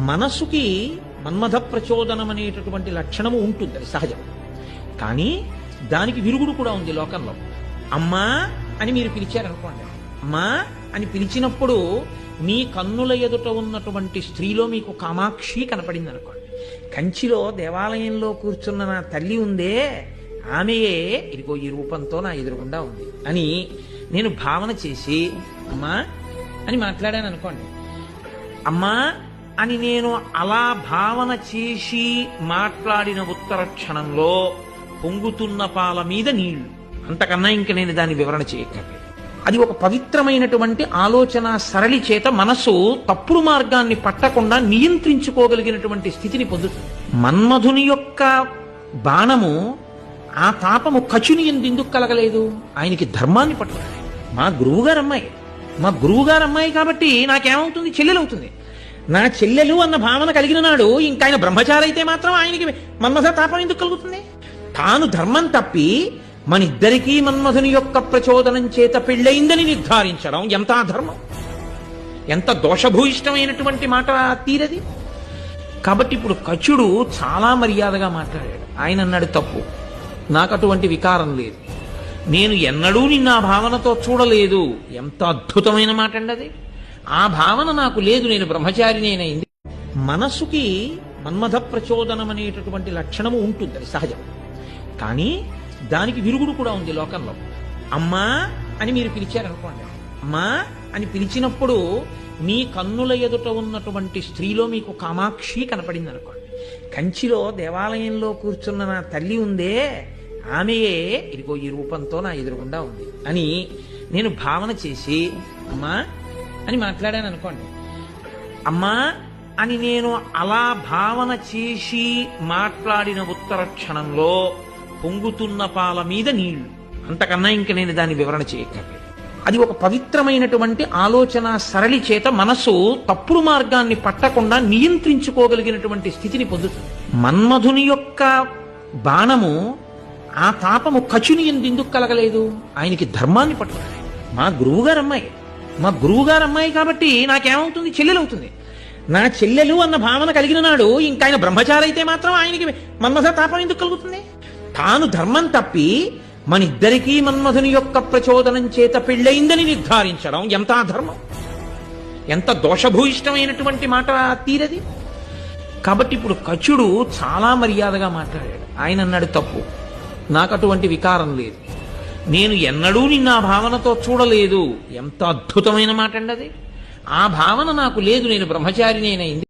మనసుకి మన్మథ ప్రచోదనం అనేటటువంటి లక్షణము ఉంటుంది, అది సహజం. కానీ దానికి విరుగుడు కూడా ఉంది లోకంలో. అమ్మా అని మీరు పిలిచారనుకోండి, అమ్మా అని పిలిచినప్పుడు మీ కన్నుల ఎదుట ఉన్నటువంటి స్త్రీలో మీకు కామాక్షి కనపడింది అనుకోండి. కంచిలో దేవాలయంలో కూర్చున్న నా తల్లి ఉందే, ఆమెయే ఇదిగో ఈ రూపంతో నా ఎదురుగుండా ఉంది అని నేను భావన చేసి అమ్మా అని మాట్లాడాను అనుకోండి. అమ్మా అని నేను అలా భావన చేసి మాట్లాడిన ఉత్తర క్షణంలో పొంగుతున్న పాల మీద నీళ్లు, అంతకన్నా ఇంక నేను దాని వివరణ చేయక్కర్లేదు. అది ఒక పవిత్రమైనటువంటి ఆలోచన సరళి చేత మనసు తప్పుడు మార్గాన్ని పట్టకుండా నియంత్రించుకోగలిగినటువంటి స్థితిని పొందుతుంది. మన్మధుని యొక్క బాణము, ఆ తాపము కచుని ఎందుకు కలగలేదు? ఆయనకి ధర్మాన్ని పట్టుకున్నాడు. మా గురువుగారు అమ్మాయి కాబట్టి నాకేమవుతుంది? చెల్లెలవుతుంది. నా చెల్లెలు అన్న భావన కలిగిన నాడు ఇంకా ఆయన బ్రహ్మచారి అయితే మాత్రం ఆయనకి మన్మథ తాపం ఎందుకు కలుగుతుంది? తాను ధర్మం తప్పి మనిద్దరికీ మన్మధుని యొక్క ప్రచోదనం చేత పెళ్ళయిందని నిర్ధారించడం ఎంత అధర్మం, ఎంత దోషభూయిష్టమైనటువంటి మాట తీరది. కాబట్టి ఇప్పుడు కచుడు చాలా మర్యాదగా మాట్లాడాడు. ఆయన అన్నాడు, తప్పు, నాకు అటువంటి వికారం లేదు, నేను ఎన్నడూ నిన్న ఆ భావనతో చూడలేదు. ఎంత అద్భుతమైన మాట అండి అది. ఆ భావన నాకు లేదు, నేను బ్రహ్మచారినేనైంది. మనసుకి మన్మథ ప్రచోదనం అనేటటువంటి లక్షణము ఉంటుంది, అది సహజం. కానీ దానికి విరుగుడు కూడా ఉంది లోకంలో. అమ్మా అని మీరు పిలిచారనుకోండి, అమ్మా అని పిలిచినప్పుడు మీ కన్నుల ఎదుట ఉన్నటువంటి స్త్రీలో మీకు కామాక్షి కనపడింది అనుకోండి. కంచిలో దేవాలయంలో కూర్చున్న నా తల్లి ఉందే, ఆమెయే ఇదిగో ఈ రూపంతో నా ఎదురుగుండా ఉంది అని నేను భావన చేసి అమ్మా అని మాట్లాడాను అనుకోండి. అమ్మా అని నేను అలా భావన చేసి మాట్లాడిన ఉత్తర క్షణంలో పొంగుతున్న పాల మీద నీళ్లు, అంతకన్నా ఇంక నేను దాని వివరణ చేయక్కర్లేదు. అది ఒక పవిత్రమైనటువంటి ఆలోచన సరళి చేత మనసు తప్పుడు మార్గాన్ని పట్టకుండా నియంత్రించుకోగలిగినటువంటి స్థితిని పొందుతుంది. మన్మధుని యొక్క బాణము, ఆ తాపము కచుని ఎందుకు కలగలేదు? ఆయనకి ధర్మాన్ని పట్టుకున్నాడు. మా గురువుగారు అమ్మాయి కాబట్టి నాకేమవుతుంది? చెల్లెలవుతుంది. నా చెల్లెలు అన్న భావన కలిగిన నాడు ఇంకా ఆయన బ్రహ్మచారి అయితే మాత్రం ఆయనకి మన్మథ తాపం ఎందుకు కలుగుతుంది? తాను ధర్మం తప్పి మనిద్దరికీ మన్మధుని యొక్క ప్రచోదనం చేత పెళ్ళయిందని నిర్ధారించడం ఎంత అధర్మం, ఎంత దోషభూయిష్టమైనటువంటి మాట తీరది. కాబట్టి ఇప్పుడు కచుడు చాలా మర్యాదగా మాట్లాడాడు. ఆయన అన్నాడు, తప్పు, నాకు అటువంటి వికారం లేదు, నేను ఎన్నడూ నిన్న ఆ భావనతో చూడలేదు. ఎంత అద్భుతమైన మాట అండి అది. ఆ భావన నాకు లేదు, నేను బ్రహ్మచారినేనైంది.